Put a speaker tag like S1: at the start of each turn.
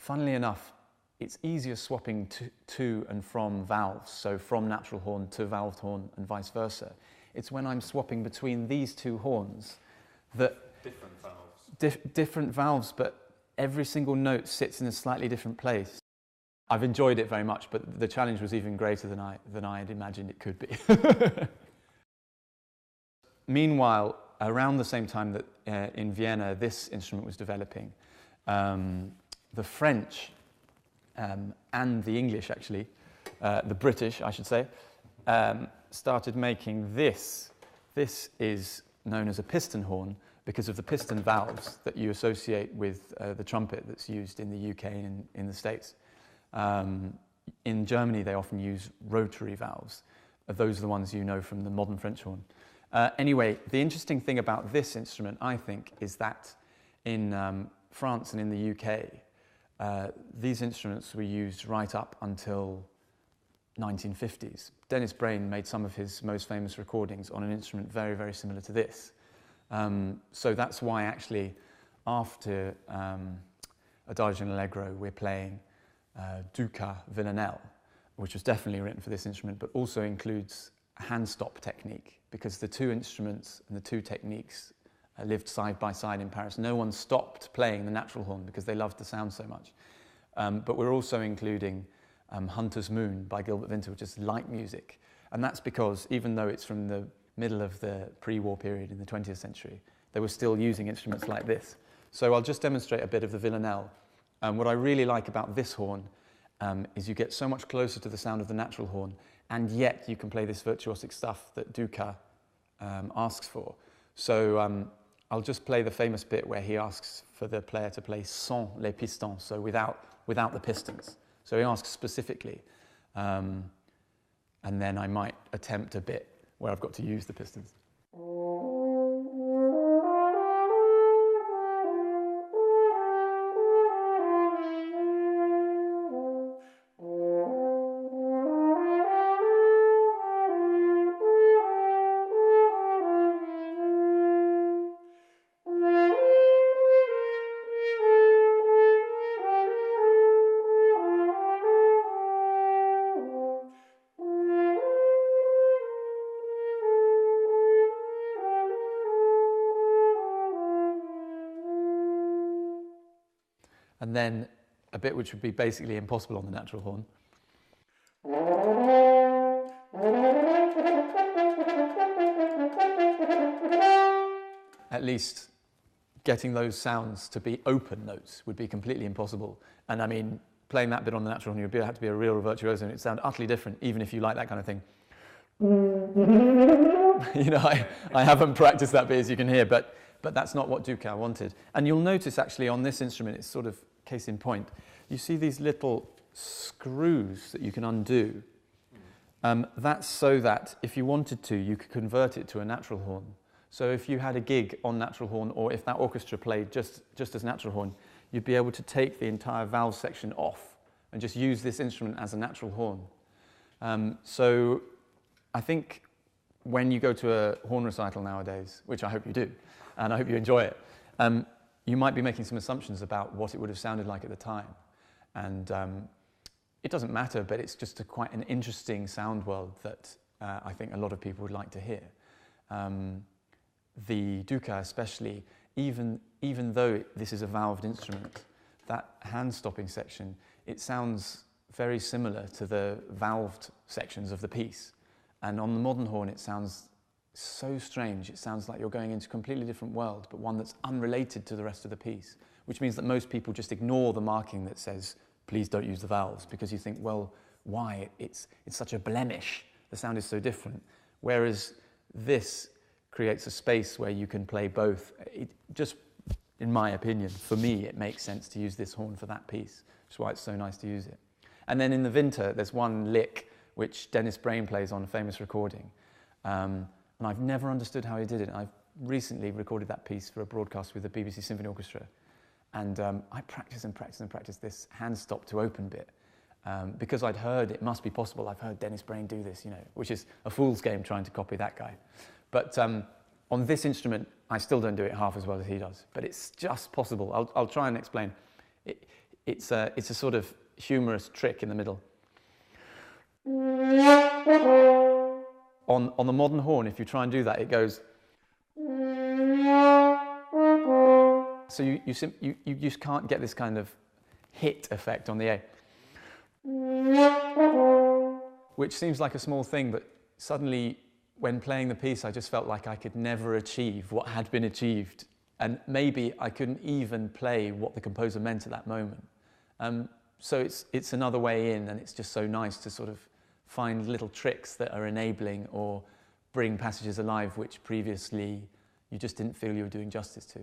S1: funnily enough, it's easier swapping to and from valves, so from natural horn to valved horn and vice versa. It's when I'm swapping between these two horns that...
S2: Different valves.
S1: Different valves, but every single note sits in a slightly different place. I've enjoyed it very much, but the challenge was even greater than I had imagined it could be. Meanwhile, around the same time that in Vienna this instrument was developing, the French and the English, actually, the British, I should say, started making this. This is known as a piston horn because of the piston valves that you associate with the trumpet that's used in the UK and in the States. In Germany, they often use rotary valves. Those are the ones you know from the modern French horn. Anyway, the interesting thing about this instrument, I think, is that in France and in the UK, these instruments were used right up until 1950s. Dennis Brain made some of his most famous recordings on an instrument very, very similar to this. So that's why actually after Adagio and Allegro we're playing Dukas Villanelle, which was definitely written for this instrument, but also includes a hand stop technique, because the two instruments and the two techniques lived side by side in Paris. No one stopped playing the natural horn because they loved the sound so much. But we're also including Hunter's Moon by Gilbert Winter, which is light music. And that's because even though it's from the middle of the pre-war period in the 20th century, they were still using instruments like this. So I'll just demonstrate a bit of the Villanelle. What I really like about this horn is you get so much closer to the sound of the natural horn, and yet you can play this virtuosic stuff that Dukas asks for. So I'll just play the famous bit where he asks for the player to play sans les pistons, so without the pistons. So he asks specifically, and then I might attempt a bit where I've got to use the pistons. And then a bit which would be basically impossible on the natural horn. At least getting those sounds to be open notes would be completely impossible. And I mean, playing that bit on the natural horn, you'd have to be a real virtuoso, and it'd sound utterly different, even if you like that kind of thing. You know, I haven't practiced that bit, as you can hear, but that's not what Dukas wanted. And you'll notice actually on this instrument, it's sort of case in point, you see these little screws that you can undo. That's so that if you wanted to, you could convert it to a natural horn. So if you had a gig on natural horn, or if that orchestra played just as natural horn, you'd be able to take the entire valve section off and just use this instrument as a natural horn. So I think when you go to a horn recital nowadays, which I hope you do, and I hope you enjoy it, you might be making some assumptions about what it would have sounded like at the time. And it doesn't matter, but it's just quite an interesting sound world that I think a lot of people would like to hear. The Dukas especially, even though this is a valved instrument, that hand stopping section, it sounds very similar to the valved sections of the piece. And on the modern horn, it sounds so strange. It sounds like you're going into a completely different world, but one that's unrelated to the rest of the piece, which means that most people just ignore the marking that says, please don't use the valves, because you think, well, why? It's such a blemish. The sound is so different. Whereas this creates a space where you can play both. It just, in my opinion, for me, it makes sense to use this horn for that piece, which is why it's so nice to use it. And then in the Winter, there's one lick which Dennis Brain plays on a famous recording. And I've never understood how he did it. I've recently recorded that piece for a broadcast with the BBC Symphony Orchestra. And I practiced and practiced and practiced this hand stop to open bit. Because I'd heard it must be possible. I've heard Dennis Brain do this, you know, which is a fool's game trying to copy that guy. But on this instrument, I still don't do it half as well as he does. But it's just possible. I'll try and explain. it's a sort of humorous trick in the middle. On the modern horn, if you try and do that, it goes. So you just can't get this kind of hit effect on the A. Which seems like a small thing, but suddenly when playing the piece I just felt like I could never achieve what had been achieved, and maybe I couldn't even play what the composer meant at that moment. So it's another way in, and it's just so nice to sort of find little tricks that are enabling or bring passages alive which previously you just didn't feel you were doing justice to.